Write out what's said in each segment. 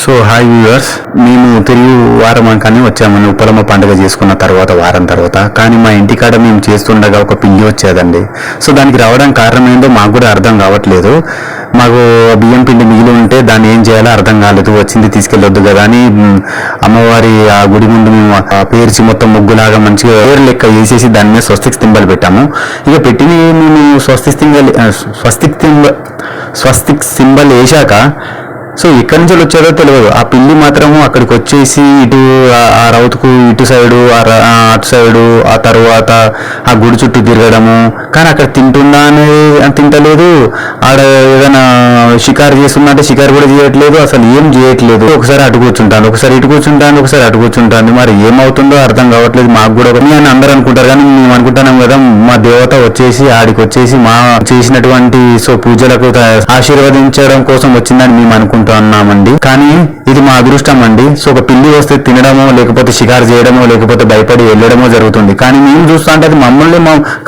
So hi viewers, మేము తిరిగి వారం కానీ వచ్చామని ఉప్పలమ్మ పండుగ చేసుకున్న తర్వాత వారం తర్వాత. కానీ మా ఇంటికాడ మేము చేస్తుండగా ఒక పిల్లి వచ్చేదండి. సో దానికి రావడానికి కారణం ఏందో మాకు కూడా అర్థం కావట్లేదు. మాకు బియ్యం పిండి మిగిలి ఉంటే దాన్ని ఏం చేయాలో అర్థం కాలేదు. వచ్చింది తీసుకెళ్ళొద్దు కదా అని అమ్మవారి ఆ గుడి ముందు మేము పేర్చి మొత్తం ముగ్గులాగా మంచిగా పేరు లెక్క వేసేసి దాని మీద స్వస్తిక్ సింబల్ పెట్టాము. ఇక పెట్టి మేము స్వస్తిక్ సింబల్ వేశాక సో ఎక్కడి నుంచి వచ్చాడో తెలియదు. ఆ పిల్లి మాత్రము అక్కడికి వచ్చేసి ఇటు ఆ రౌతుకు ఇటు సైడు అటు సైడు ఆ తర్వాత ఆ గుడి చుట్టూ తిరగడము. కానీ అక్కడ తింటుందా అనేది తింటలేదు. ఆడ ఏదైనా షికారు చేస్తున్నా అంటే షికారు కూడా చేయట్లేదు. అసలు ఏం చేయట్లేదు. ఒకసారి అటు కూర్చుంటాను, ఒకసారి ఇటు కూర్చుంటాను, ఒకసారి అటు కూర్చుంటాను. మరి ఏమవుతుందో అర్థం కావట్లేదు. మాకు కూడా అని అందరూ అనుకుంటారు, కానీ మేము అనుకుంటున్నాం కదా మా దేవత వచ్చేసి ఆడికి వచ్చేసి మా చేసినటువంటి సో పూజలకు ఆశీర్వదించడం కోసం వచ్చిందని మేము అనుకుంటున్నామండి. కానీ ఇది మా అదృష్టం అండి. సో ఒక పిల్లి వస్తే తినడమో లేకపోతే షికారు చేయడమో లేకపోతే భయపడి వెళ్ళడమో జరుగుతుంది. కానీ మేము చూస్తా అంటే అది మమ్మల్ని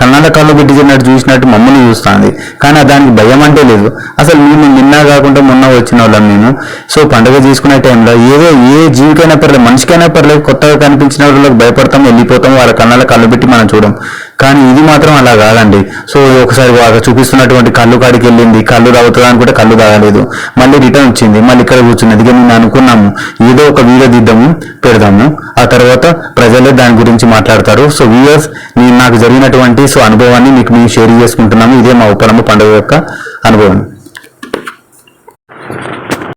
కన్నాడ కళ్ళు పెట్టి చూసినట్టు మమ్మల్ని చూస్తుంది. కానీ దానికి భయం అంటే లేదు. అసలు మేము నిన్న కాకుండా మొన్న వచ్చిన వాళ్ళం మేము. సో పండుగ చేసుకునే టైంలో ఏదో ఏ జీవికైనా పర్లేదు, మనిషికైనా పర్లేదు, కొత్తగా కనిపించిన వాళ్ళకి భయపడతాం, వెళ్ళిపోతాం, వాళ్ళ కన్నాల కళ్ళు పెట్టి మనం చూడం. కానీ ఇది మాత్రం అలా కాదండి. సో ఒకసారి చూపిస్తున్నటువంటి కళ్ళు కాడికి వెళ్ళింది, కళ్ళు తాగుతుంది అనుకుంటే కళ్ళు తాగలేదు, మళ్ళీ రిటర్న్ వచ్చింది, మళ్ళీ ఇక్కడ కూర్చున్నది. ఇక మేము అనుకున్నాము ఏదో ఒక వీడియో తీద్దాము, పెడదాము, ఆ తర్వాత ప్రజలే దాని గురించి మాట్లాడతారు. సో వ్యూవర్స్, నాకు జరిగినటువంటి అనుభవాన్ని మీకు మేము షేర్ చేసుకుంటున్నాము. ఇదే మా ఉప్పలమ్మ పండుగ యొక్క అనుభవం.